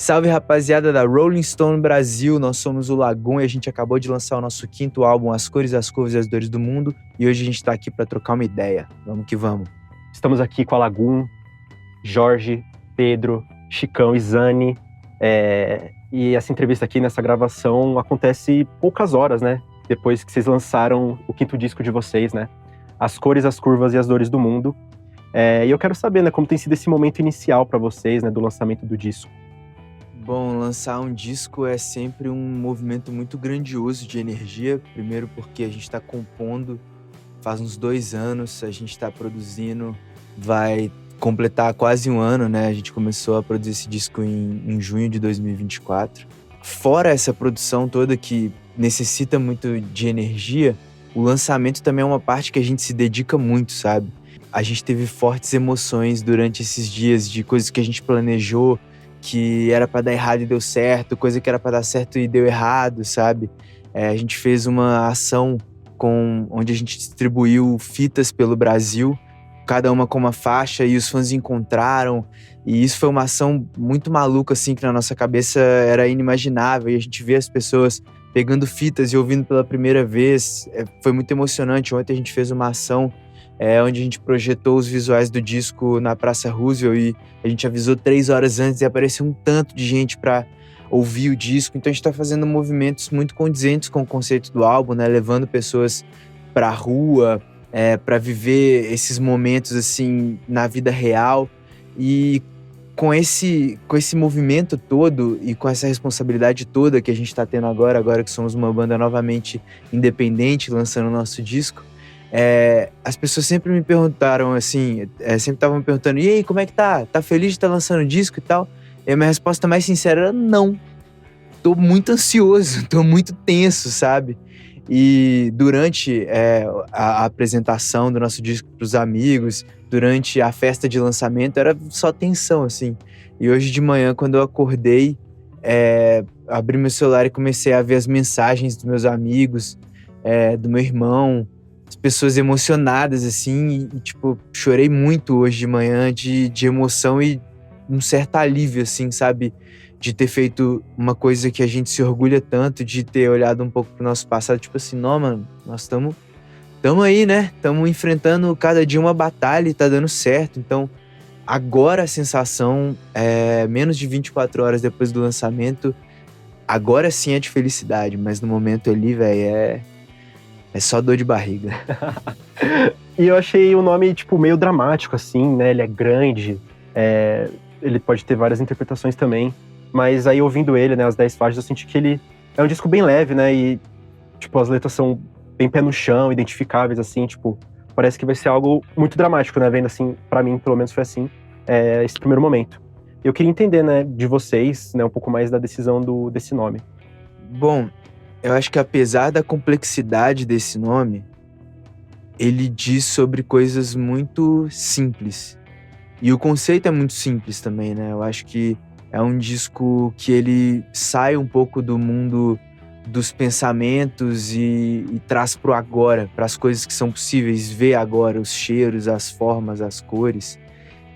Salve, rapaziada da Rolling Stone Brasil, nós somos o Lagoon e a gente acabou de lançar o nosso 5º álbum, As Cores, as Curvas e as Dores do Mundo, e hoje a gente tá aqui pra trocar uma ideia. Vamos que vamos. Estamos aqui com a Lagoon, Jorge, Pedro, Chicão e Zani, e essa entrevista aqui, nessa gravação, acontece poucas horas, né? Depois que vocês lançaram o 5º disco de vocês, né? As Cores, as Curvas e as Dores do Mundo. E eu quero saber, né, como tem sido esse momento inicial pra vocês, né, do lançamento do disco. Bom, lançar um disco é sempre um movimento muito grandioso de energia. Primeiro porque a gente está compondo faz uns 2 anos, a gente está produzindo, vai completar quase 1 ano, né? A gente começou a produzir esse disco em junho de 2024. Fora essa produção toda que necessita muito de energia, o lançamento também é uma parte que a gente se dedica muito, sabe? A gente teve fortes emoções durante esses dias de coisas que a gente planejou, que era pra dar errado e deu certo, coisa que era pra dar certo e deu errado, sabe? A gente fez uma ação onde a gente distribuiu fitas pelo Brasil, cada uma com uma faixa, e os fãs encontraram, e isso foi uma ação muito maluca, assim, que na nossa cabeça era inimaginável, e a gente vê as pessoas pegando fitas e ouvindo pela primeira vez, foi muito emocionante. Ontem a gente fez uma ação onde a gente projetou os visuais do disco na Praça Roosevelt e a gente avisou 3 horas antes e apareceu um tanto de gente para ouvir o disco. Então a gente tá fazendo movimentos muito condizentes com o conceito do álbum, né? Levando pessoas pra rua, para viver esses momentos assim na vida real. E com esse movimento todo e com essa responsabilidade toda que a gente tá tendo agora que somos uma banda novamente independente, lançando o nosso disco, as pessoas sempre me perguntaram assim, sempre estavam me perguntando: e aí, como é que tá? Tá feliz de estar lançando disco e tal? E a minha resposta mais sincera era: não. Tô muito ansioso, tô muito tenso, sabe? E durante a apresentação do nosso disco pros amigos, durante a festa de lançamento, era só tensão, assim. E hoje de manhã, quando eu acordei, abri meu celular e comecei a ver as mensagens dos meus amigos, do meu irmão, as pessoas emocionadas, assim, e tipo, chorei muito hoje de manhã de emoção e um certo alívio, assim, sabe? De ter feito uma coisa que a gente se orgulha tanto, de ter olhado um pouco pro nosso passado, tipo assim, não, mano, nós estamos aí, né? Estamos enfrentando cada dia uma batalha e tá dando certo. Então, agora a sensação, menos de 24 horas depois do lançamento, agora sim é de felicidade, mas no momento ali, velho, é só dor de barriga. E eu achei o nome, tipo, meio dramático, assim, né? Ele é grande, ele pode ter várias interpretações também. Mas aí, ouvindo ele, né, as 10 faixas, eu senti que ele é um disco bem leve, né? E, tipo, as letras são bem pé no chão, identificáveis, assim, tipo, parece que vai ser algo muito dramático, né? Vendo assim, pra mim, pelo menos foi assim, esse primeiro momento. Eu queria entender, né, de vocês, né, um pouco mais da decisão desse nome. Bom, eu acho que apesar da complexidade desse nome, ele diz sobre coisas muito simples. E o conceito é muito simples também, né? Eu acho que é um disco que ele sai um pouco do mundo dos pensamentos e traz pro agora, para as coisas que são possíveis ver agora, os cheiros, as formas, as cores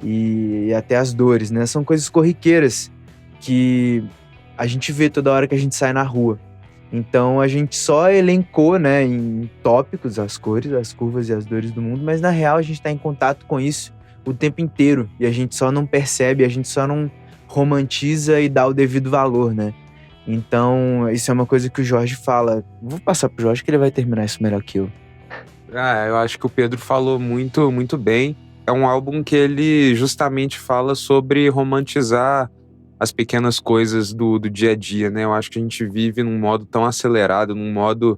e até as dores, né? São coisas corriqueiras que a gente vê toda hora que a gente sai na rua. Então a gente só elencou, né, em tópicos as cores, as curvas e as dores do mundo, mas na real a gente está em contato com isso o tempo inteiro e a gente só não percebe, a gente só não romantiza e dá o devido valor, né? Então isso é uma coisa que o Jorge fala. Vou passar pro Jorge que ele vai terminar isso melhor que eu. Eu acho que o Pedro falou muito, muito bem. É um álbum que ele justamente fala sobre romantizar as pequenas coisas do dia a dia, né? Eu acho que a gente vive num modo tão acelerado, num modo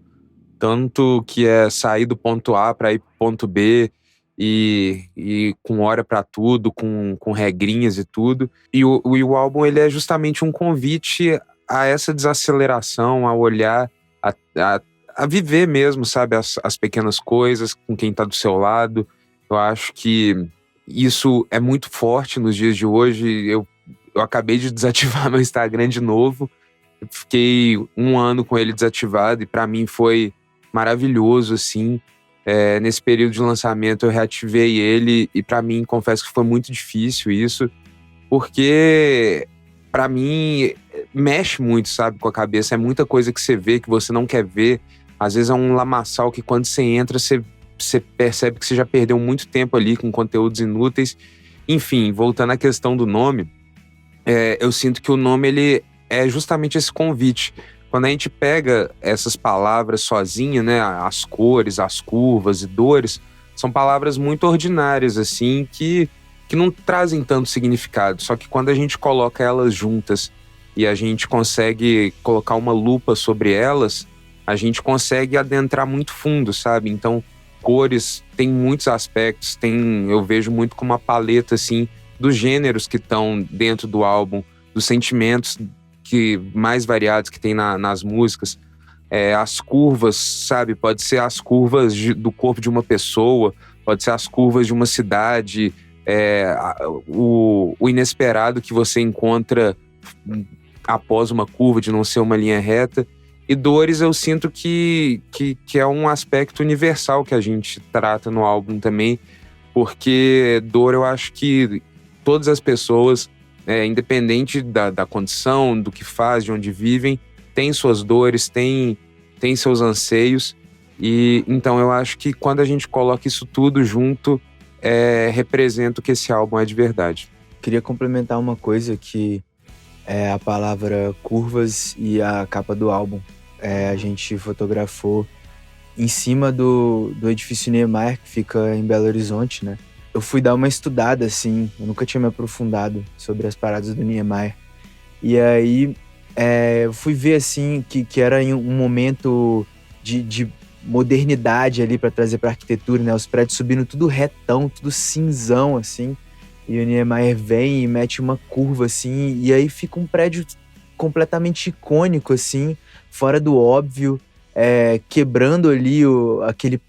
tanto que é sair do ponto A para ir pro ponto B e com hora para tudo, com regrinhas e tudo. E o álbum, ele é justamente um convite a essa desaceleração, a olhar, a viver mesmo, sabe? As pequenas coisas, com quem tá do seu lado. Eu acho que isso é muito forte nos dias de hoje. Eu acabei de desativar meu Instagram de novo. Eu fiquei 1 ano com ele desativado e pra mim foi maravilhoso, assim. Nesse período de lançamento eu reativei ele e pra mim, confesso que foi muito difícil isso, porque pra mim, mexe muito, sabe, com a cabeça. É muita coisa que você vê, que você não quer ver. Às vezes é um lamaçal que quando você entra, você percebe que você já perdeu muito tempo ali com conteúdos inúteis. Enfim, voltando à questão do nome, eu sinto que o nome, ele é justamente esse convite. Quando a gente pega essas palavras sozinha, né, as cores, as curvas e dores, são palavras muito ordinárias, assim, que não trazem tanto significado. Só que quando a gente coloca elas juntas e a gente consegue colocar uma lupa sobre elas, a gente consegue adentrar muito fundo, sabe? Então, cores tem muitos aspectos, eu vejo muito como uma paleta, assim, dos gêneros que estão dentro do álbum, dos sentimentos mais variados que tem nas músicas. As curvas, sabe? Pode ser as curvas do corpo de uma pessoa, pode ser as curvas de uma cidade, o inesperado que você encontra após uma curva, de não ser uma linha reta. E dores, eu sinto que é um aspecto universal que a gente trata no álbum também, porque dor, eu acho que todas as pessoas, independente da condição, do que faz, de onde vivem, têm suas dores, têm seus anseios. E então eu acho que quando a gente coloca isso tudo junto, representa o que esse álbum é de verdade. Queria complementar uma coisa que é a palavra curvas e a capa do álbum. A gente fotografou em cima do edifício Niemeyer, que fica em Belo Horizonte, né? Eu fui dar uma estudada, assim, eu nunca tinha me aprofundado sobre as paradas do Niemeyer. E aí, eu fui ver, assim, que era em um momento de modernidade ali para trazer para arquitetura, né? Os prédios subindo tudo retão, tudo cinzão, assim. E o Niemeyer vem e mete uma curva, assim, e aí fica um prédio completamente icônico, assim, fora do óbvio, quebrando ali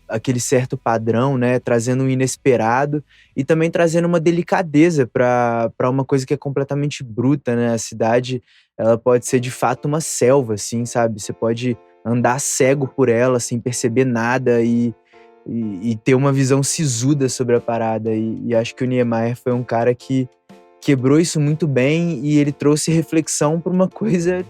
aquele certo padrão, né? Trazendo um inesperado e também trazendo uma delicadeza para uma coisa que é completamente bruta, né? A cidade, ela pode ser de fato uma selva, assim, sabe? Você pode andar cego por ela sem perceber nada e ter uma visão sisuda sobre a parada. E acho que o Niemeyer foi um cara que quebrou isso muito bem e ele trouxe reflexão para uma coisa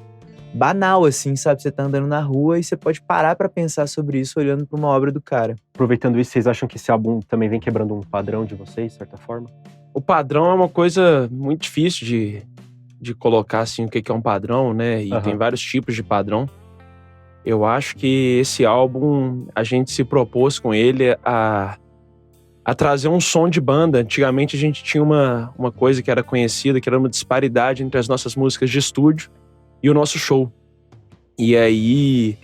banal, assim, sabe? Você tá andando na rua e você pode parar pra pensar sobre isso olhando pra uma obra do cara. Aproveitando isso, vocês acham que esse álbum também vem quebrando um padrão de vocês, de certa forma? O padrão é uma coisa muito difícil de colocar, assim, o que é um padrão, né? E tem vários tipos de padrão. Eu acho que esse álbum, a gente se propôs com ele a trazer um som de banda. Antigamente a gente tinha uma coisa que era conhecida, que era uma disparidade entre as nossas músicas de estúdio e o nosso show. E aí,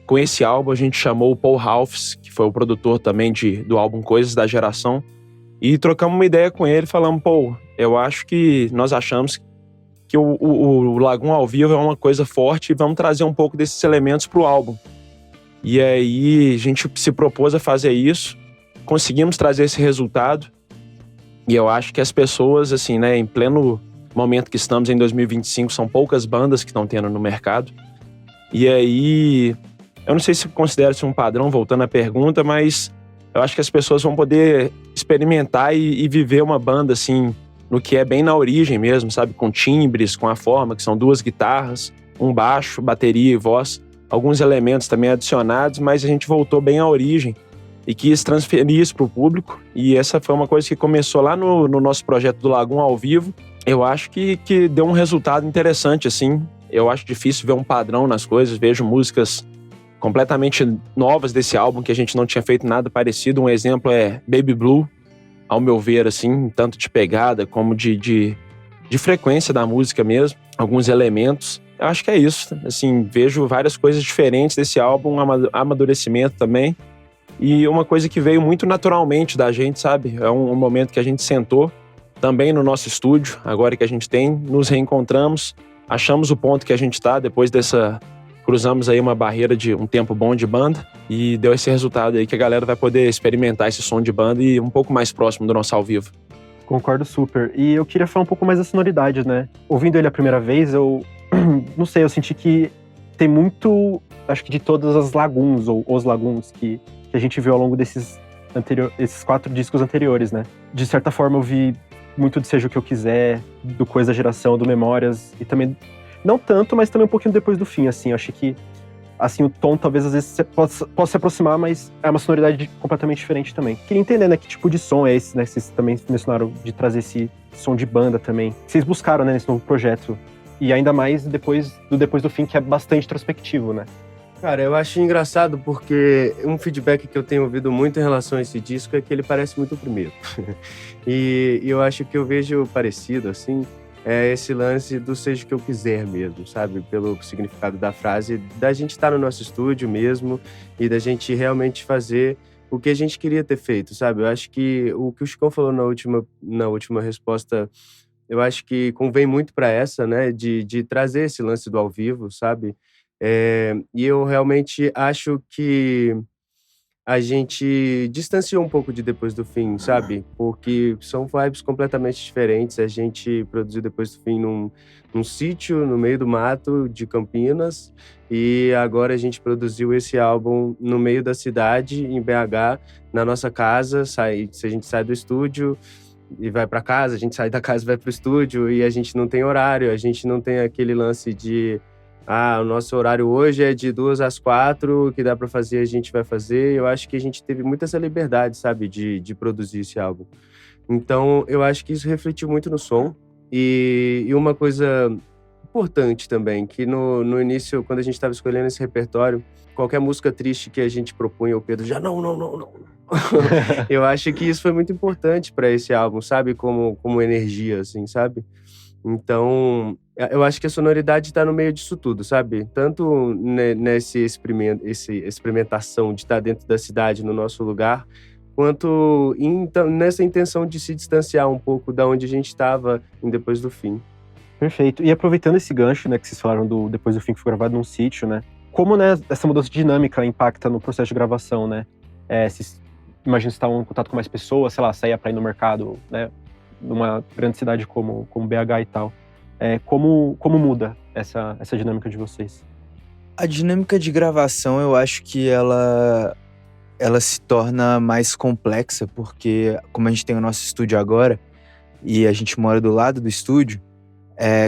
com esse álbum, a gente chamou o Paul Ralphs, que foi o produtor também do álbum Coisas da Geração, e trocamos uma ideia com ele, falamos, Paul, nós achamos que o Lagoon ao vivo é uma coisa forte e vamos trazer um pouco desses elementos pro álbum. E aí, a gente se propôs a fazer isso, conseguimos trazer esse resultado, e eu acho que as pessoas, assim, né, em pleno momento que estamos em 2025, são poucas bandas que estão tendo no mercado. E aí, eu não sei se considera-se um padrão, voltando à pergunta, mas eu acho que as pessoas vão poder experimentar e viver uma banda, assim, no que é bem na origem mesmo, sabe? Com timbres, com a forma, que são 2 guitarras, um baixo, bateria e voz, alguns elementos também adicionados, mas a gente voltou bem à origem e quis transferir isso para o público. E essa foi uma coisa que começou lá no nosso projeto do Lagoon ao vivo. Eu acho que deu um resultado interessante, assim. Eu acho difícil ver um padrão nas coisas. Vejo músicas completamente novas desse álbum que a gente não tinha feito nada parecido. Um exemplo é Baby Blue, ao meu ver, assim, tanto de pegada como de frequência da música mesmo. Alguns elementos. Eu acho que é isso. Assim, vejo várias coisas diferentes desse álbum, amadurecimento também. E uma coisa que veio muito naturalmente da gente, sabe? É um momento que a gente sentou também no nosso estúdio, agora que a gente tem, nos reencontramos, achamos o ponto que a gente tá, depois cruzamos aí uma barreira de um tempo bom de banda e deu esse resultado aí que a galera vai poder experimentar esse som de banda e um pouco mais próximo do nosso ao vivo. Concordo super. E eu queria falar um pouco mais da sonoridade, né? Ouvindo ele a primeira vez, eu não sei, eu senti que tem muito, acho que de todas as Lagoons, ou os Lagoons que a gente viu ao longo esses 4 discos anteriores, né? De certa forma eu vi muito de Seja o Que Eu Quiser, do Coisa da Geração, do Memórias, e também, não tanto, mas também um pouquinho depois do fim, assim, eu achei que, assim, o tom talvez às vezes você possa se aproximar, mas é uma sonoridade completamente diferente também. Queria entender, né, que tipo de som é esse, né, vocês também mencionaram de trazer esse som de banda também. Vocês buscaram, né, nesse novo projeto, e ainda mais depois do fim, que é bastante introspectivo, né? Cara, eu acho engraçado porque um feedback que eu tenho ouvido muito em relação a esse disco é que ele parece muito o primeiro. E eu acho que eu vejo parecido, assim, é esse lance do Seja o Que Eu Quiser mesmo, sabe? Pelo significado da frase, da gente estar no nosso estúdio mesmo e da gente realmente fazer o que a gente queria ter feito, sabe? Eu acho que o que o Chicão falou na última resposta, eu acho que convém muito para essa, né? De trazer esse lance do ao vivo, sabe? E eu realmente acho que a gente distanciou um pouco de Depois do Fim, sabe? Porque são vibes completamente diferentes. A gente produziu Depois do Fim num sítio no meio do mato de Campinas e agora a gente produziu esse álbum no meio da cidade, em BH, na nossa casa. Se a gente sai do estúdio e vai para casa, a gente sai da casa e vai pro estúdio e a gente não tem horário, a gente não tem aquele lance de o nosso horário hoje é de 2 às 4, o que dá pra fazer a gente vai fazer. Eu acho que a gente teve muita essa liberdade, sabe, de produzir esse álbum. Então, eu acho que isso refletiu muito no som. E uma coisa importante também, que no início, quando a gente estava escolhendo esse repertório, qualquer música triste que a gente propunha, o Pedro já não. Eu acho que isso foi muito importante pra esse álbum, sabe, como energia, assim, sabe? Então, eu acho que a sonoridade tá no meio disso tudo, sabe? Tanto nessa experimentação de estar dentro da cidade, no nosso lugar, quanto nessa intenção de se distanciar um pouco da onde a gente estava Depois do Fim. Perfeito. E aproveitando esse gancho, né, que vocês falaram do Depois do Fim, que foi gravado num sítio, né? Como, né, essa mudança de dinâmica impacta no processo de gravação, né? Imagina que você estavam em contato com mais pessoas, sei lá, saía pra ir no mercado, né? Numa grande cidade como BH e tal. Como muda essa dinâmica de vocês? A dinâmica de gravação, eu acho que ela se torna mais complexa, porque como a gente tem o nosso estúdio agora, e a gente mora do lado do estúdio,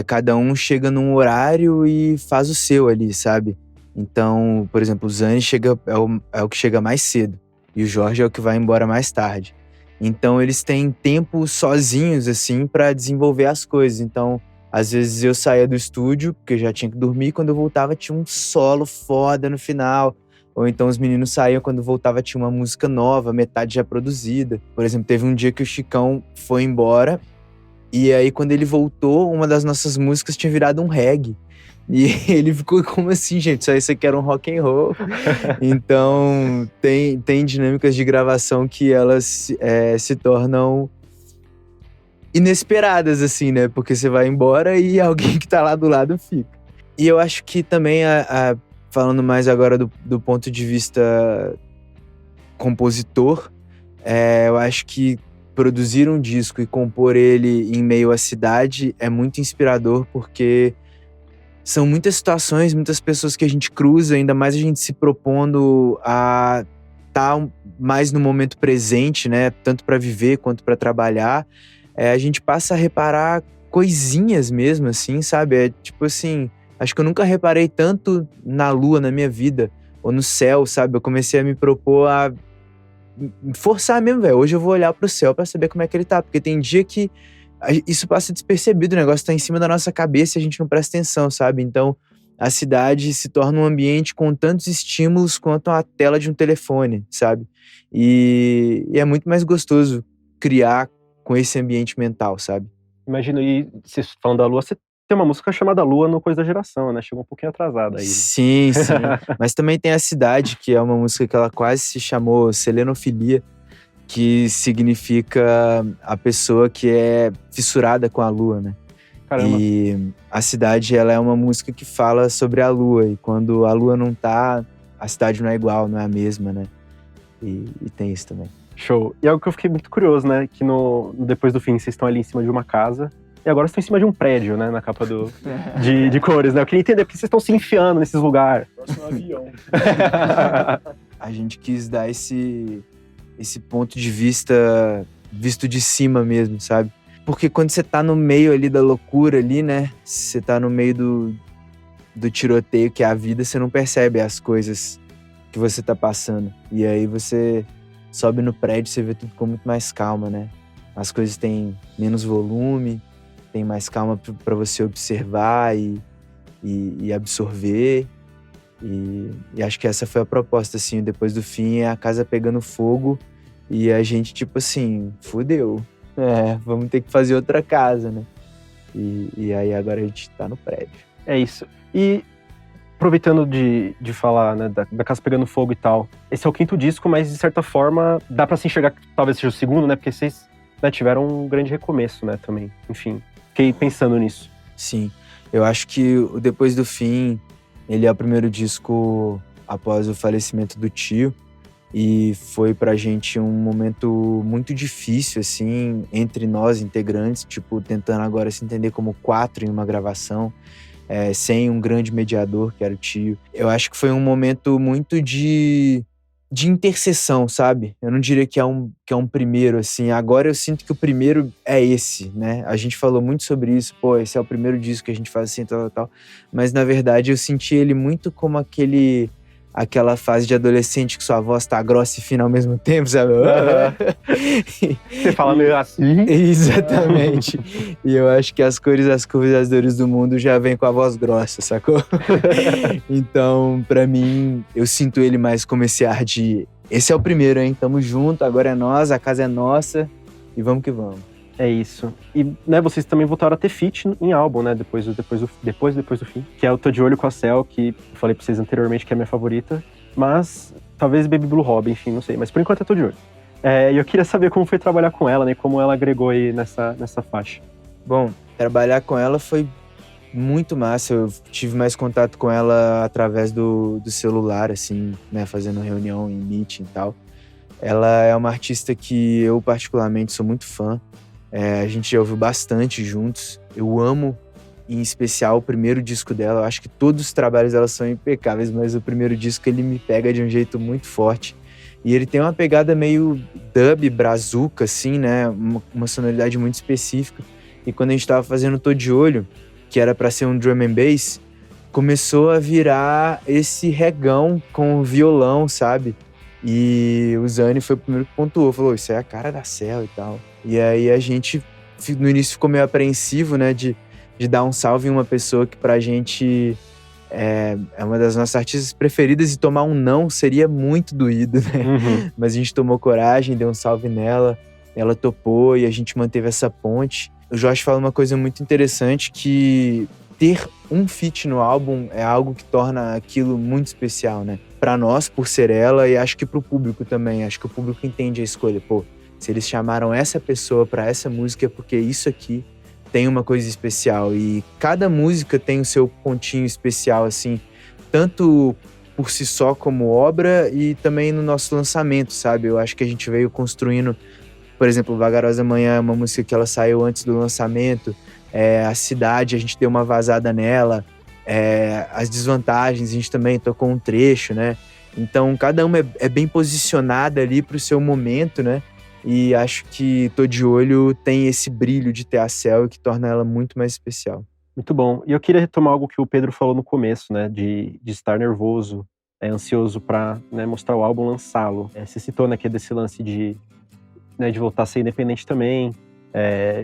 cada um chega num horário e faz o seu ali, sabe? Então, por exemplo, o Zani é o que chega mais cedo, e o Jorge é o que vai embora mais tarde. Então, eles têm tempo sozinhos, assim, pra desenvolver as coisas. Então, às vezes eu saía do estúdio, porque eu já tinha que dormir, quando eu voltava tinha um solo foda no final. Ou então os meninos saíam, quando voltava tinha uma música nova, metade já produzida. Por exemplo, teve um dia que o Chicão foi embora, e aí quando ele voltou, uma das nossas músicas tinha virado um reggae. E ele ficou como assim, gente? Só isso aqui era um rock and roll. Então, tem dinâmicas de gravação que elas se tornam inesperadas, assim, né? Porque você vai embora e alguém que tá lá do lado fica. E eu acho que também, falando mais agora do ponto de vista compositor, eu acho que produzir um disco e compor ele em meio à cidade é muito inspirador, porque são muitas situações, muitas pessoas que a gente cruza, ainda mais a gente se propondo a estar mais no momento presente, né? Tanto para viver quanto para trabalhar. A gente passa a reparar coisinhas mesmo, assim, sabe? Tipo assim, acho que eu nunca reparei tanto na lua na minha vida, ou no céu, sabe? Eu comecei a me propor a forçar mesmo, velho. Hoje eu vou olhar pro céu para saber como é que ele tá, porque tem dia que isso passa despercebido, o negócio tá em cima da nossa cabeça e a gente não presta atenção, sabe? Então, a cidade se torna um ambiente com tantos estímulos quanto a tela de um telefone, sabe? E é muito mais gostoso criar com esse ambiente mental, sabe? Imagino, e vocês falando da Lua, você tem uma música chamada Lua no Coisa da Geração, né? Chegou um pouquinho atrasada aí. Né? Sim. Mas também tem A Cidade, que é uma música que ela quase se chamou Selenofilia, que significa a pessoa que é fissurada com a lua, né? Caramba. E A Cidade, ela é uma música que fala sobre a lua, e quando a lua não tá, a cidade não é igual, não é a mesma, né? E tem isso também. Show. E algo que eu fiquei muito curioso, né? Que Depois do Fim, vocês estão ali em cima de uma casa, e agora vocês estão em cima de um prédio, né? Na capa de cores, né? Eu queria entender porque vocês estão se enfiando nesses lugares. Próximo avião. A gente quis dar esse ponto de vista visto de cima mesmo, sabe? porque quando você tá no meio ali da loucura ali, né? Você tá no meio do tiroteio que é a vida, você não percebe as coisas que você tá passando. E aí você sobe no prédio, você vê tudo com muito mais calma, né? As coisas têm menos volume, tem mais calma para você observar e absorver. E acho que essa foi a proposta, assim, depois do fim, é a casa pegando fogo e a gente, tipo assim, fudeu. Vamos ter que fazer outra casa, né? E aí agora a gente tá no prédio. É isso. E aproveitando de falar, né, da casa pegando fogo e tal, esse é o 5º disco, mas de certa forma dá pra se enxergar que talvez seja o 2º, né? Porque vocês, né, tiveram um grande recomeço, né, também. Enfim, fiquei pensando nisso. Sim, eu acho que o Depois do Fim, ele é o primeiro disco após o falecimento do tio. E foi pra gente um momento muito difícil, assim, entre nós integrantes, tipo, tentando agora se entender como 4 em uma gravação, sem um grande mediador, que era o tio. Eu acho que foi um momento muito de interseção, sabe? Eu não diria que é um primeiro, assim. Agora eu sinto que o primeiro é esse, né? A gente falou muito sobre isso, pô, esse é o primeiro disco que a gente faz assim, tal. Mas, na verdade, eu senti ele muito como aquela fase de adolescente que sua voz tá grossa e fina ao mesmo tempo, sabe? Você fala meio assim. Exatamente. E eu acho que as cores, as curvas e as dores do mundo já vem com a voz grossa, sacou? Então, pra mim, eu sinto ele mais como esse ar de... Esse é o primeiro, hein? Tamo junto, agora é nós, a casa é nossa e vamos que vamos. É isso. E, né, vocês também voltaram a ter feat em álbum, né? Depois do fim. Que é o Tô de Olho com a Cel, que eu falei pra vocês anteriormente que é a minha favorita. Mas talvez Baby Blue Robin, enfim, não sei. Mas por enquanto é Tô de Olho. E eu queria saber como foi trabalhar com ela, né? Como ela agregou aí nessa faixa. Bom, trabalhar com ela foi muito massa. Eu tive mais contato com ela através do celular, assim, né? Fazendo reunião em meeting e tal. Ela é uma artista que eu particularmente sou muito fã. A gente já ouviu bastante juntos. Eu amo, em especial, o primeiro disco dela. Eu acho que todos os trabalhos dela são impecáveis, mas o primeiro disco ele me pega de um jeito muito forte. E ele tem uma pegada meio dub, brazuca, assim, né? Uma sonoridade muito específica. E quando a gente tava fazendo Tô de Olho, que era pra ser um drum and bass, começou a virar esse regão com violão, sabe? E o Zani foi o primeiro que pontuou. Falou, isso é a cara da Cel e tal. E aí a gente, no início, ficou meio apreensivo, né, de dar um salve em uma pessoa que pra gente é uma das nossas artistas preferidas e tomar um não seria muito doído, né? Uhum. Mas a gente tomou coragem, deu um salve nela, ela topou e a gente manteve essa ponte. O Jorge fala uma coisa muito interessante, que ter um feat no álbum é algo que torna aquilo muito especial, né? Pra nós, por ser ela, e acho que pro público também. Acho que o público entende a escolha. Pô, se eles chamaram essa pessoa pra essa música é porque isso aqui tem uma coisa especial. E cada música tem o seu pontinho especial, assim, tanto por si só como obra e também no nosso lançamento, sabe? Eu acho que a gente veio construindo, por exemplo, Vagarosa Manhã é uma música que ela saiu antes do lançamento. A Cidade, a gente deu uma vazada nela. As Desvantagens, a gente também tocou um trecho, né? Então, cada uma é bem posicionada ali pro seu momento, né? E acho que Tô de Olho tem esse brilho de ter a Cel que torna ela muito mais especial. Muito bom. E eu queria retomar algo que o Pedro falou no começo, né? De estar nervoso, ansioso pra, né, mostrar o álbum, lançá-lo. Você citou, né, que é desse lance de voltar a ser independente também,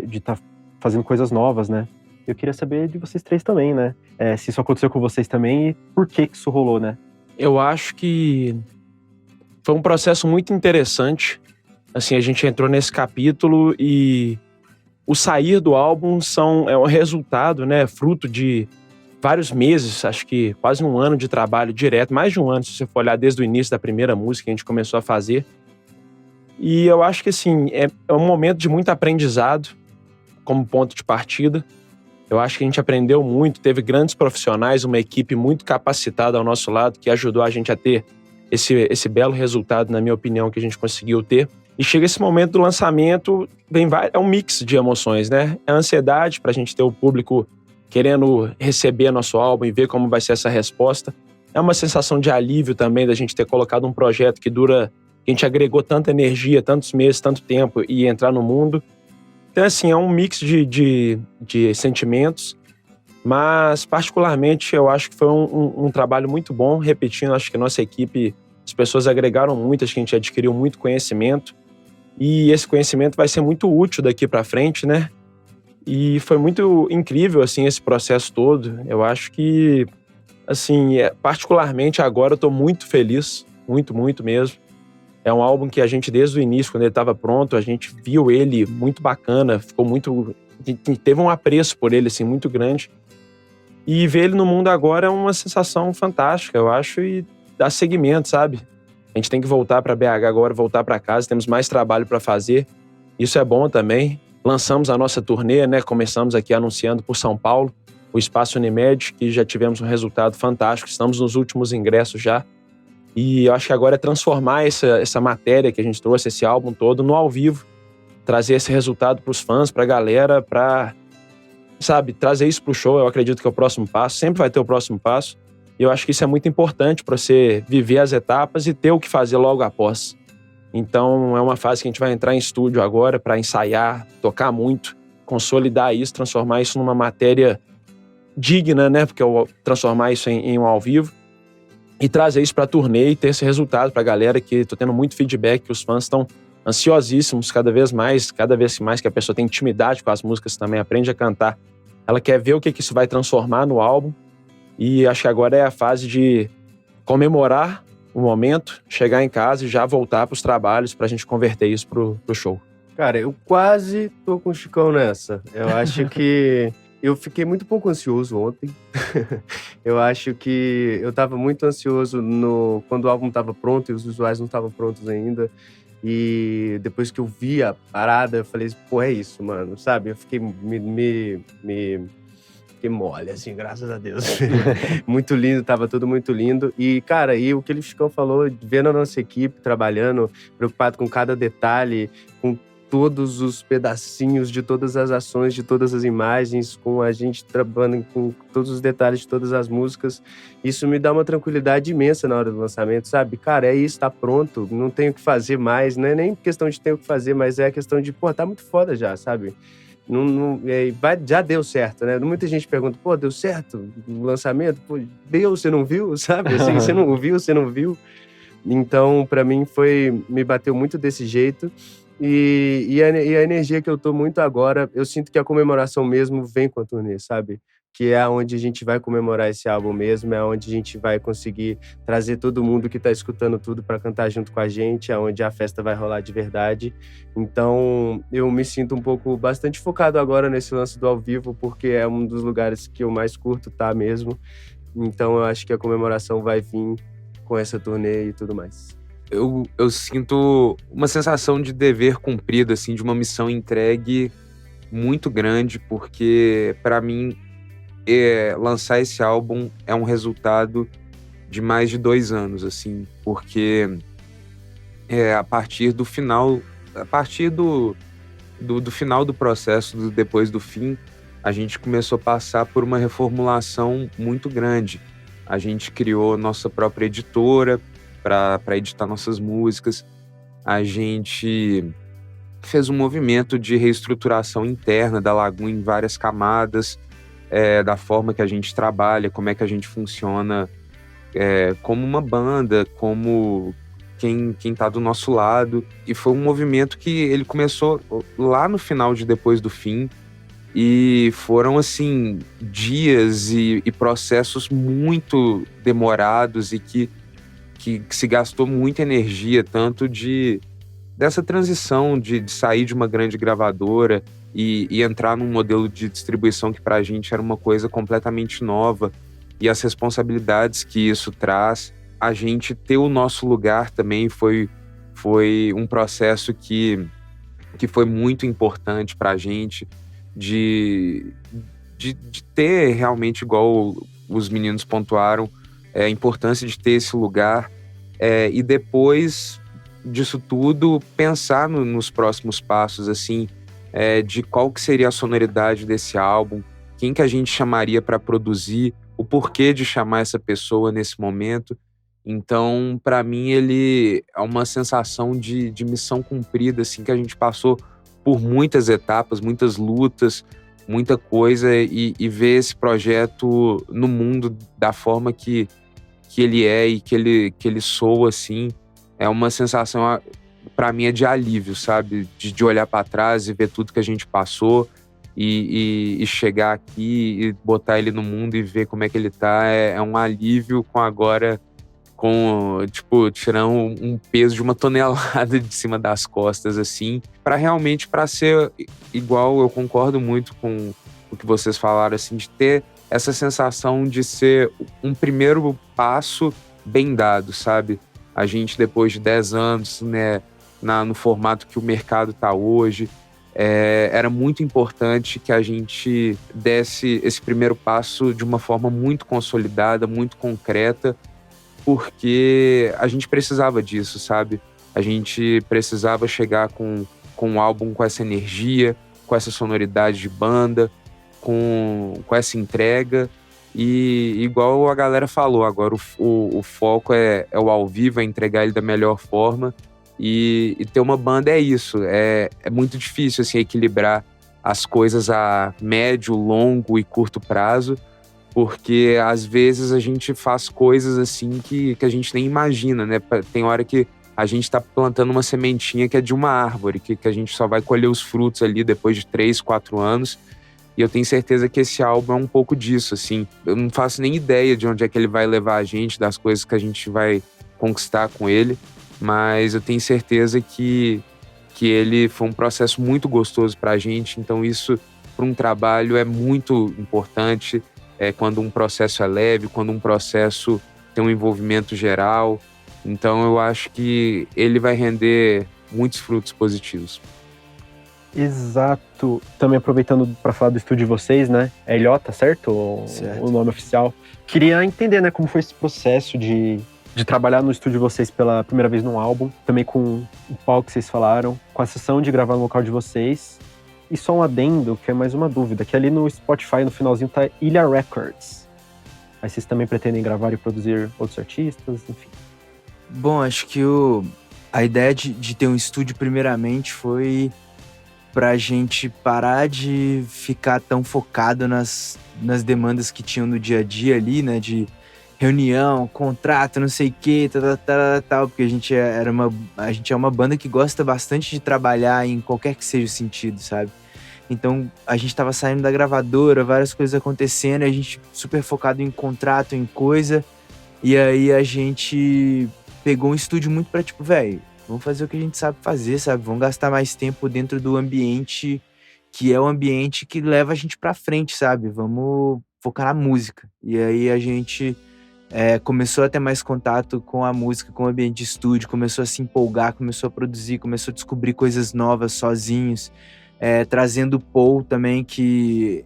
de estar fazendo coisas novas, né? Eu queria saber de vocês três também, né? Se isso aconteceu com vocês também e por que isso rolou, né? Eu acho que foi um processo muito interessante. Assim, a gente entrou nesse capítulo e o sair do álbum é um resultado, né? Fruto de vários meses, acho que quase um ano de trabalho direto, mais de um ano, se você for olhar desde o início da primeira música que a gente começou a fazer. E eu acho que, assim, é um momento de muito aprendizado como ponto de partida. Eu acho que a gente aprendeu muito, teve grandes profissionais, uma equipe muito capacitada ao nosso lado, que ajudou a gente a ter esse belo resultado, na minha opinião, que a gente conseguiu ter. E chega esse momento do lançamento, é um mix de emoções, né? É a ansiedade pra gente ter o público querendo receber nosso álbum e ver como vai ser essa resposta. É uma sensação de alívio também da gente ter colocado um projeto que a gente agregou tanta energia, tantos meses, tanto tempo e entrar no mundo. Então, assim, é um mix de sentimentos, mas particularmente eu acho que foi um trabalho muito bom. Repetindo, acho que nossa equipe, as pessoas agregaram muito, acho que a gente adquiriu muito conhecimento, e esse conhecimento vai ser muito útil daqui para frente, né? E foi muito incrível, assim, esse processo todo. Eu acho que, assim, particularmente agora eu tô muito feliz, muito, muito mesmo. É um álbum que a gente, desde o início, quando ele estava pronto, a gente viu ele muito bacana, ficou muito... Teve um apreço por ele, assim, muito grande. E ver ele no mundo agora é uma sensação fantástica, eu acho, e dá seguimento, sabe? A gente tem que voltar para BH agora, voltar para casa, temos mais trabalho para fazer. Isso é bom também. Lançamos a nossa turnê, né? Começamos aqui anunciando por São Paulo, o Espaço Unimed, que já tivemos um resultado fantástico. Estamos nos últimos ingressos já. E eu acho que agora é transformar essa matéria que a gente trouxe, esse álbum todo, no ao vivo. Trazer esse resultado para os fãs, para a galera, para, sabe, trazer isso para o show. Eu acredito que é o próximo passo. Sempre vai ter o próximo passo. E eu acho que isso é muito importante para você viver as etapas e ter o que fazer logo após. Então é uma fase que a gente vai entrar em estúdio agora para ensaiar, tocar muito, consolidar isso, transformar isso numa matéria digna, né? Porque eu transformar isso em um ao vivo e trazer isso para a turnê e ter esse resultado para a galera, que tô tendo muito feedback, que os fãs estão ansiosíssimos cada vez mais que a pessoa tem intimidade com as músicas, também aprende a cantar. Ela quer ver o que isso vai transformar no álbum, e acho que agora é a fase de comemorar o momento, chegar em casa e já voltar para os trabalhos pra gente converter isso pro show. Cara, eu quase tô com o Chicão nessa. Eu acho que eu fiquei muito pouco ansioso ontem. Eu acho que eu tava muito ansioso quando o álbum tava pronto e os visuais não estavam prontos ainda. E depois que eu vi a parada, eu falei, pô, é isso, mano, sabe? Eu fiquei fiquei mole, assim, graças a Deus. Muito lindo, tava tudo muito lindo. E, cara, o que o Chicão falou, vendo a nossa equipe trabalhando, preocupado com cada detalhe, com todos os pedacinhos de todas as ações, de todas as imagens, com a gente trabalhando com todos os detalhes de todas as músicas, isso me dá uma tranquilidade imensa na hora do lançamento, sabe? Cara, é isso, tá pronto, não tenho o que fazer mais, não é nem questão de ter o que fazer, mas é a questão de, pô, tá muito foda já, sabe? Já deu certo, né? Muita gente pergunta, pô, deu certo o lançamento? Pô, deu, você não viu? Sabe? Assim, você não ouviu, você não viu? Então, pra mim, me bateu muito desse jeito. E a energia que eu tô muito agora, eu sinto que a comemoração mesmo vem com a turnê, sabe? Que é onde a gente vai comemorar esse álbum mesmo, é onde a gente vai conseguir trazer todo mundo que tá escutando tudo pra cantar junto com a gente, é onde a festa vai rolar de verdade. Então, eu me sinto bastante focado agora nesse lance do ao vivo, porque é um dos lugares que eu mais curto, tá mesmo. Então, eu acho que a comemoração vai vir com essa turnê e tudo mais. Eu sinto uma sensação de dever cumprido, assim, de uma missão entregue muito grande, porque pra mim lançar esse álbum é um resultado de mais de 2 anos, assim, porque a partir do final do processo do Depois do Fim, a gente começou a passar por uma reformulação muito grande. A gente criou nossa própria editora para editar nossas músicas. A gente fez um movimento de reestruturação interna da Lagoon em várias camadas, da forma que a gente trabalha, como é que a gente funciona como uma banda, como quem tá do nosso lado. E foi um movimento que ele começou lá no final de Depois do Fim, e foram, assim, dias e processos muito demorados e que se gastou muita energia, tanto dessa transição de sair de uma grande gravadora e entrar num modelo de distribuição que pra gente era uma coisa completamente nova, e as responsabilidades que isso traz. A gente ter o nosso lugar também foi um processo que foi muito importante pra gente, de ter realmente, igual os meninos pontuaram, a importância de ter esse lugar, e depois disso tudo pensar nos próximos passos, assim, de qual que seria a sonoridade desse álbum, quem que a gente chamaria para produzir, o porquê de chamar essa pessoa nesse momento. Então, para mim, ele é uma sensação de missão cumprida, assim, que a gente passou por muitas etapas, muitas lutas, muita coisa, e ver esse projeto no mundo da forma que ele é e que ele soa, assim, é uma sensação, para mim, é de alívio, sabe? De olhar para trás e ver tudo que a gente passou e chegar aqui e botar ele no mundo e ver como é que ele tá. É um alívio tipo, tirando um peso de 1 tonelada de cima das costas, assim, para ser igual. Eu concordo muito com o que vocês falaram, assim, de ter essa sensação de ser um primeiro passo bem dado, sabe? A gente, depois de 10 anos, né, no formato que o mercado tá hoje, era muito importante que a gente desse esse primeiro passo de uma forma muito consolidada, muito concreta, porque a gente precisava disso, sabe? A gente precisava chegar com um álbum com essa energia, com essa sonoridade de banda, com essa entrega. E igual a galera falou, agora o foco é o ao vivo, é entregar ele da melhor forma. E ter uma banda é isso. É muito difícil, assim, equilibrar as coisas a médio, longo e curto prazo, porque às vezes a gente faz coisas assim que a gente nem imagina, né? Tem hora que a gente tá plantando uma sementinha que é de uma árvore, que a gente só vai colher os frutos ali depois de 3, 4 anos. E eu tenho certeza que esse álbum é um pouco disso, assim. Eu não faço nem ideia de onde é que ele vai levar a gente, das coisas que a gente vai conquistar com ele, mas eu tenho certeza que ele foi um processo muito gostoso pra gente. Então isso, para um trabalho, é muito importante. Quando um processo é leve, quando um processo tem um envolvimento geral. Então eu acho que ele vai render muitos frutos positivos. Exato. Também aproveitando para falar do estúdio de vocês, né? É Ilhota, certo? Certo. O nome oficial. Queria entender, né, como foi esse processo de trabalhar no estúdio de vocês pela primeira vez num álbum, também com o palco que vocês falaram, com a sessão de gravar no local de vocês. E só um adendo, que é mais uma dúvida, que ali no Spotify, no finalzinho, tá Ilha Records. Aí vocês também pretendem gravar e produzir outros artistas, enfim. Bom, acho que a ideia de ter um estúdio, primeiramente, foi pra gente parar de ficar tão focado nas demandas que tinham no dia a dia ali, né? De reunião, contrato, não sei o que, tal, porque a gente é uma banda que gosta bastante de trabalhar em qualquer que seja o sentido, sabe? Então, a gente tava saindo da gravadora, várias coisas acontecendo, a gente super focado em contrato, em coisa, e aí a gente pegou um estúdio muito pra, tipo, velho, vamos fazer o que a gente sabe fazer, sabe? Vamos gastar mais tempo dentro do ambiente que é o ambiente que leva a gente pra frente, sabe? Vamos focar na música. E aí a gente começou a ter mais contato com a música, com o ambiente de estúdio, começou a se empolgar, começou a produzir, começou a descobrir coisas novas sozinhos, trazendo o Paul também, que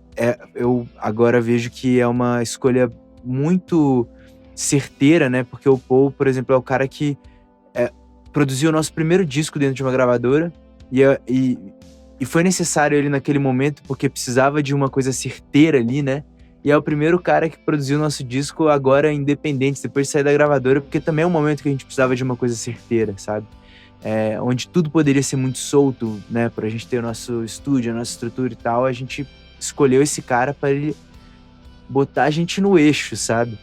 eu agora vejo que é uma escolha muito certeira, né? Porque o Paul, por exemplo, é o cara que produziu o nosso primeiro disco dentro de uma gravadora e foi necessário ele naquele momento porque precisava de uma coisa certeira ali, né? E é o primeiro cara que produziu o nosso disco agora independente, depois de sair da gravadora, porque também é um momento que a gente precisava de uma coisa certeira, sabe? Onde tudo poderia ser muito solto, né? Pra gente ter o nosso estúdio, a nossa estrutura e tal, a gente escolheu esse cara para ele botar a gente no eixo, sabe?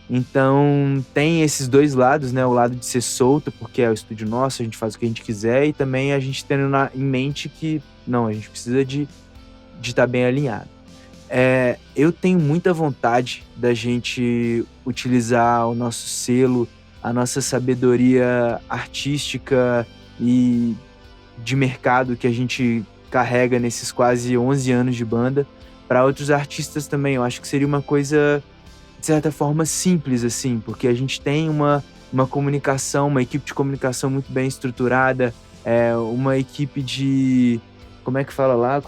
Então tem esses dois lados, né? O lado de ser solto, porque é o estúdio nosso, a gente faz o que a gente quiser, e também a gente tendo em mente que, não, a gente precisa de estar bem alinhado. Eu tenho muita vontade da gente utilizar o nosso selo, a nossa sabedoria artística e de mercado que a gente carrega nesses quase 11 anos de banda para outros artistas também. Eu acho que seria uma coisa, de certa forma, simples, assim, porque a gente tem uma comunicação, uma equipe de comunicação muito bem estruturada, uma equipe de... Como é que fala lá,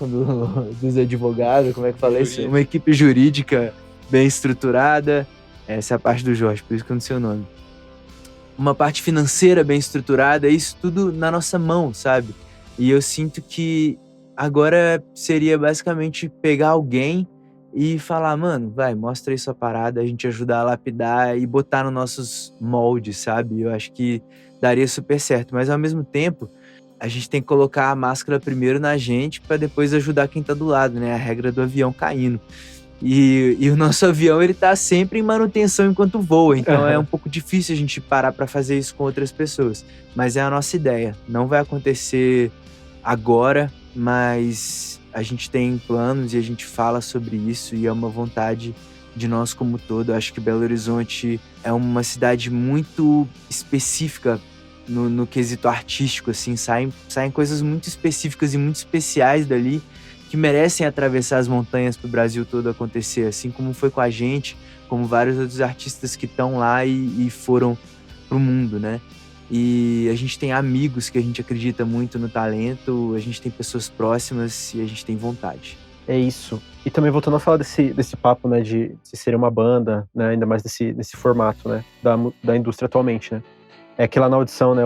dos advogados, como é que fala isso? Uma equipe jurídica bem estruturada. Essa é a parte do Jorge, por isso que eu não sei o nome. Uma parte financeira bem estruturada, isso tudo na nossa mão, sabe? E eu sinto que agora seria basicamente pegar alguém e falar, mano, vai, mostra aí sua parada, a gente ajudar a lapidar e botar nos nossos moldes, sabe? Eu acho que daria super certo, mas ao mesmo tempo a gente tem que colocar a máscara primeiro na gente para depois ajudar quem tá do lado, né? A regra do avião caindo. E o nosso avião, ele tá sempre em manutenção enquanto voa, então é um pouco difícil a gente parar para fazer isso com outras pessoas. Mas é a nossa ideia. Não vai acontecer agora, mas a gente tem planos e a gente fala sobre isso e é uma vontade de nós como todo. Eu acho que Belo Horizonte é uma cidade muito específica no quesito artístico, assim, saem coisas muito específicas e muito especiais dali que merecem atravessar as montanhas para o Brasil todo acontecer, assim como foi com a gente, como vários outros artistas que estão lá e foram pro mundo, né? E a gente tem amigos que a gente acredita muito no talento, a gente tem pessoas próximas e a gente tem vontade. É isso. E também voltando a falar desse papo, né, de ser uma banda, né, ainda mais nesse formato, né, da indústria atualmente, né. É que lá na audição, né,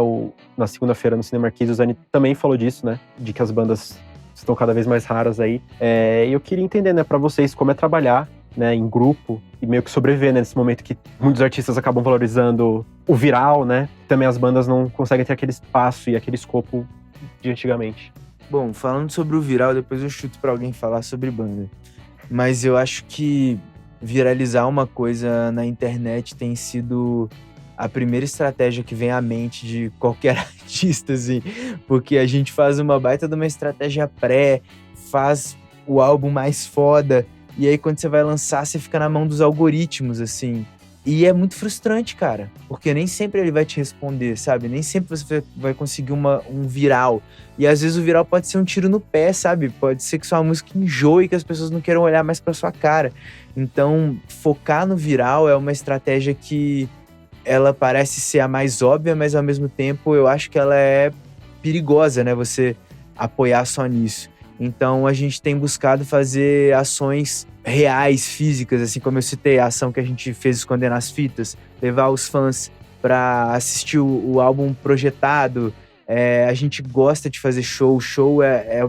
na segunda-feira no Cine Marquise, o Zani também falou disso, né, de que as bandas estão cada vez mais raras aí. E eu queria entender, né, pra vocês como é trabalhar, né, em grupo e meio que sobreviver, né, nesse momento que muitos artistas acabam valorizando o viral, né, também as bandas não conseguem ter aquele espaço e aquele escopo de antigamente. Bom, falando sobre o viral, depois eu chuto pra alguém falar sobre banda. Mas eu acho que viralizar uma coisa na internet tem sido a primeira estratégia que vem à mente de qualquer artista, assim. Porque a gente faz uma baita de uma estratégia faz o álbum mais foda, e aí quando você vai lançar, você fica na mão dos algoritmos, assim. E é muito frustrante, cara, porque nem sempre ele vai te responder, sabe? Nem sempre você vai conseguir um viral. E às vezes o viral pode ser um tiro no pé, sabe? Pode ser que sua música enjoe e que as pessoas não queiram olhar mais pra sua cara. Então, focar no viral é uma estratégia que ela parece ser a mais óbvia, mas ao mesmo tempo eu acho que ela é perigosa, né? Você apoiar só nisso. Então a gente tem buscado fazer ações reais, físicas, assim como eu citei, a ação que a gente fez Escondendo as Fitas, levar os fãs para assistir o álbum projetado. A gente gosta de fazer show. Show é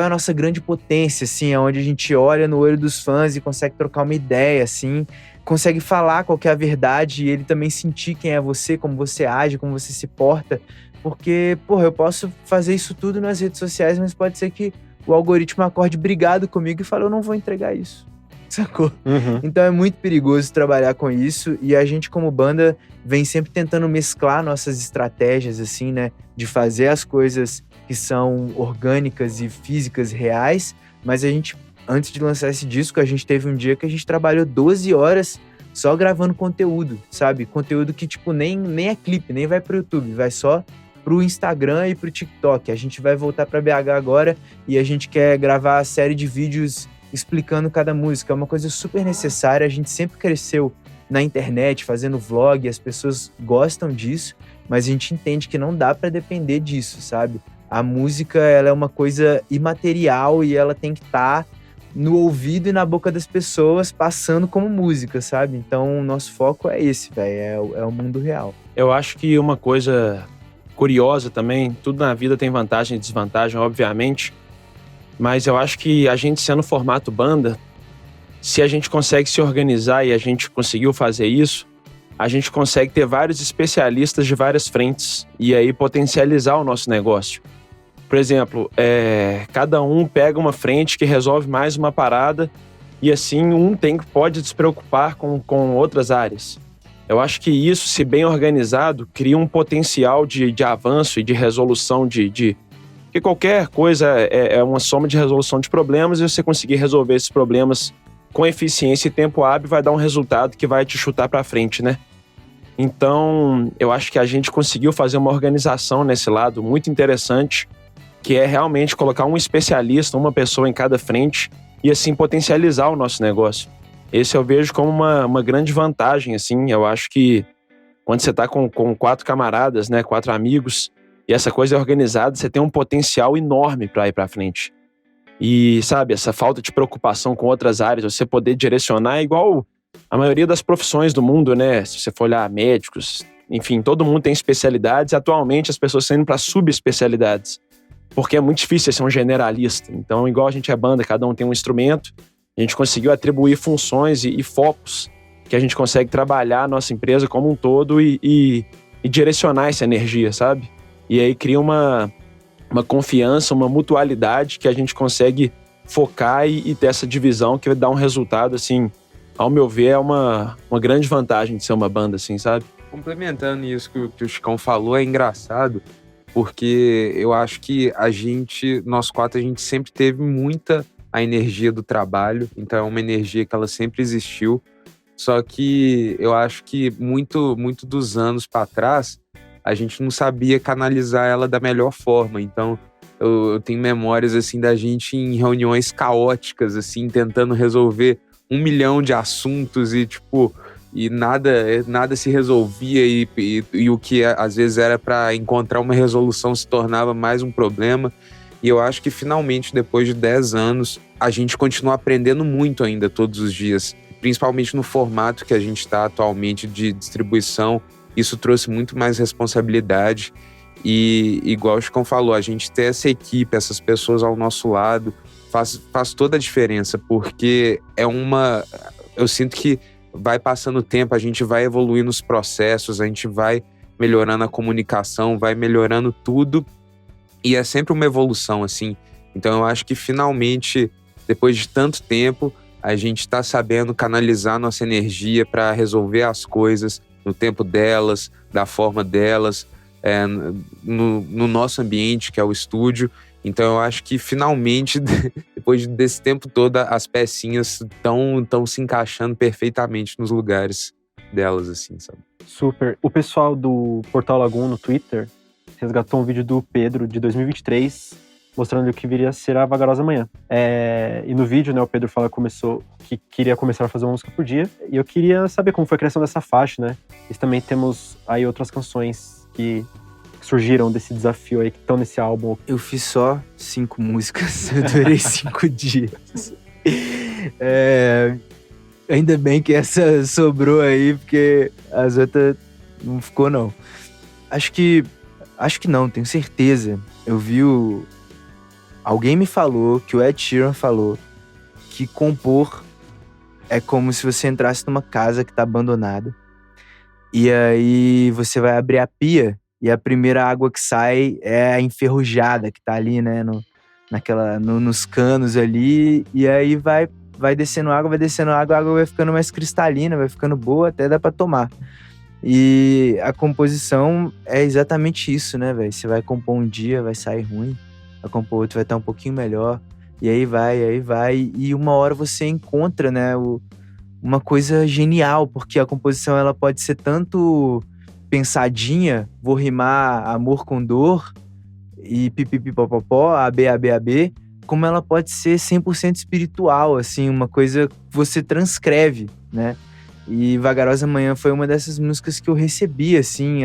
a nossa grande potência, assim, é onde a gente olha no olho dos fãs e consegue trocar uma ideia, assim, consegue falar qual que é a verdade e ele também sentir quem é você, como você age, como você se porta. Porque, porra, eu posso fazer isso tudo nas redes sociais, mas pode ser que o algoritmo acorde brigado comigo e fale, eu não vou entregar isso. Sacou? Uhum. Então é muito perigoso trabalhar com isso e a gente como banda vem sempre tentando mesclar nossas estratégias, assim, né? De fazer as coisas que são orgânicas e físicas reais, mas a gente, antes de lançar esse disco, a gente teve um dia que a gente trabalhou 12 horas só gravando conteúdo, sabe? Conteúdo que, tipo, nem é clipe, nem vai pro YouTube, vai só pro Instagram e pro TikTok. A gente vai voltar pra BH agora e a gente quer gravar a série de vídeos explicando cada música. É uma coisa super necessária. A gente sempre cresceu na internet, fazendo vlog, as pessoas gostam disso, mas a gente entende que não dá pra depender disso, sabe? A música, ela é uma coisa imaterial e ela tem que estar no ouvido e na boca das pessoas, passando como música, sabe? Então, o nosso foco é esse, velho, é o mundo real. Eu acho que uma coisa curiosa também, tudo na vida tem vantagem e desvantagem, obviamente, mas eu acho que a gente sendo formato banda, se a gente consegue se organizar e a gente conseguiu fazer isso, a gente consegue ter vários especialistas de várias frentes e aí potencializar o nosso negócio. Por exemplo, cada um pega uma frente que resolve mais uma parada e assim pode se preocupar com outras áreas. Eu acho que isso, se bem organizado, cria um potencial de avanço e de resolução porque qualquer coisa é uma soma de resolução de problemas e você conseguir resolver esses problemas com eficiência e tempo hábil vai dar um resultado que vai te chutar para frente, né? Então, eu acho que a gente conseguiu fazer uma organização nesse lado muito interessante, que é realmente colocar um especialista, uma pessoa em cada frente e assim potencializar o nosso negócio. Esse eu vejo como uma grande vantagem, assim. Eu acho que quando você tá com 4 camaradas, né, 4 amigos, e essa coisa é organizada, você tem um potencial enorme para ir para frente. E, sabe, essa falta de preocupação com outras áreas, você poder direcionar é igual a maioria das profissões do mundo, né? Se você for olhar médicos, enfim, todo mundo tem especialidades e atualmente as pessoas estão indo para subespecialidades. Porque é muito difícil ser um generalista. Então, igual a gente é banda, cada um tem um instrumento, a gente conseguiu atribuir funções e focos que a gente consegue trabalhar a nossa empresa como um todo e direcionar essa energia, sabe? E aí cria uma confiança, uma mutualidade que a gente consegue focar e ter essa divisão que vai dar um resultado, assim, ao meu ver, é uma grande vantagem de ser uma banda, assim, sabe? Complementando isso que o Chicão falou, é engraçado, porque eu acho que nós quatro, a gente sempre teve muita a energia do trabalho, então é uma energia que ela sempre existiu, só que eu acho que muito dos anos para trás, a gente não sabia canalizar ela da melhor forma, então eu tenho memórias, assim, da gente em reuniões caóticas, assim, tentando resolver 1 milhão de assuntos e, tipo, e nada se resolvia e o que às vezes era para encontrar uma resolução se tornava mais um problema. E eu acho que finalmente, depois de 10 anos, a gente continua aprendendo muito ainda todos os dias, principalmente no formato que a gente está atualmente de distribuição. Isso trouxe muito mais responsabilidade e, igual o Chicão falou, a gente ter essa equipe, essas pessoas ao nosso lado, faz toda a diferença, porque eu sinto que vai passando o tempo, a gente vai evoluindo os processos, a gente vai melhorando a comunicação, vai melhorando tudo, e é sempre uma evolução, assim. Então eu acho que finalmente, depois de tanto tempo, a gente está sabendo canalizar nossa energia para resolver as coisas no tempo delas, da forma delas, no nosso ambiente, que é o estúdio. Então eu acho que finalmente, depois desse tempo todo, as pecinhas estão se encaixando perfeitamente nos lugares delas, assim, sabe? Super. O pessoal do Portal Lagoon no Twitter resgatou um vídeo do Pedro de 2023, mostrando o que viria a ser a Vagarosa Manhã. E no vídeo, né, o Pedro fala que queria começar a fazer uma música por dia, e eu queria saber como foi a criação dessa faixa, né? E também temos aí outras canções que surgiram desse desafio aí, que estão nesse álbum. Eu fiz só 5 músicas, eu durei 5 dias. Ainda bem que essa sobrou aí, porque as outras não ficou, não. Acho que não, tenho certeza. Eu vi alguém me falou, que o Ed Sheeran falou, que compor é como se você entrasse numa casa que tá abandonada. E aí você vai abrir a pia e a primeira água que sai é a enferrujada que tá ali, né, nos canos ali. E aí vai descendo água, a água vai ficando mais cristalina, vai ficando boa, até dá pra tomar. E a composição é exatamente isso, né, velho? Você vai compor um dia, vai sair ruim. Vai compor outro, vai estar um pouquinho melhor. E aí vai. E uma hora você encontra, né, uma coisa genial, porque a composição ela pode ser tanto pensadinha, vou rimar amor com dor e pipipipopopó, AB, como ela pode ser 100% espiritual, assim, uma coisa que você transcreve, né? E Vagarosa Manhã foi uma dessas músicas que eu recebi, assim,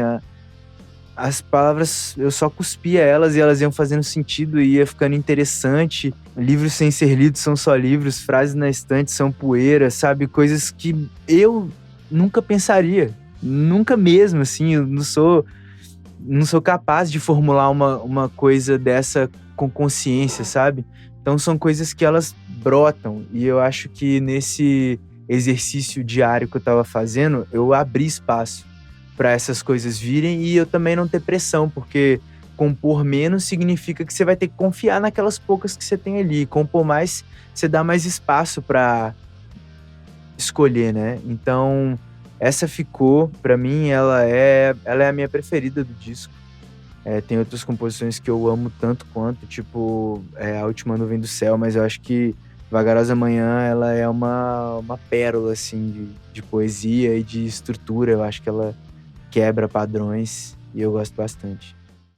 as palavras, eu só cuspia elas e elas iam fazendo sentido e ia ficando interessante. Livros sem ser lidos são só livros, frases na estante são poeira, sabe? Coisas que eu nunca pensaria, nunca mesmo, assim, eu não sou capaz de formular uma coisa dessa com consciência, sabe? Então são coisas que elas brotam e eu acho que nesse exercício diário que eu tava fazendo, eu abri espaço para essas coisas virem e eu também não ter pressão, porque compor menos significa que você vai ter que confiar naquelas poucas que você tem ali. Compor mais, você dá mais espaço para escolher, né? Então, essa ficou, para mim, ela é a minha preferida do disco. Tem outras composições que eu amo tanto quanto, tipo A Última Nuvem do Céu, mas eu acho que Vagarosa Manhã, ela é uma pérola, assim, de poesia e de estrutura. Eu acho que ela quebra padrões e eu gosto bastante.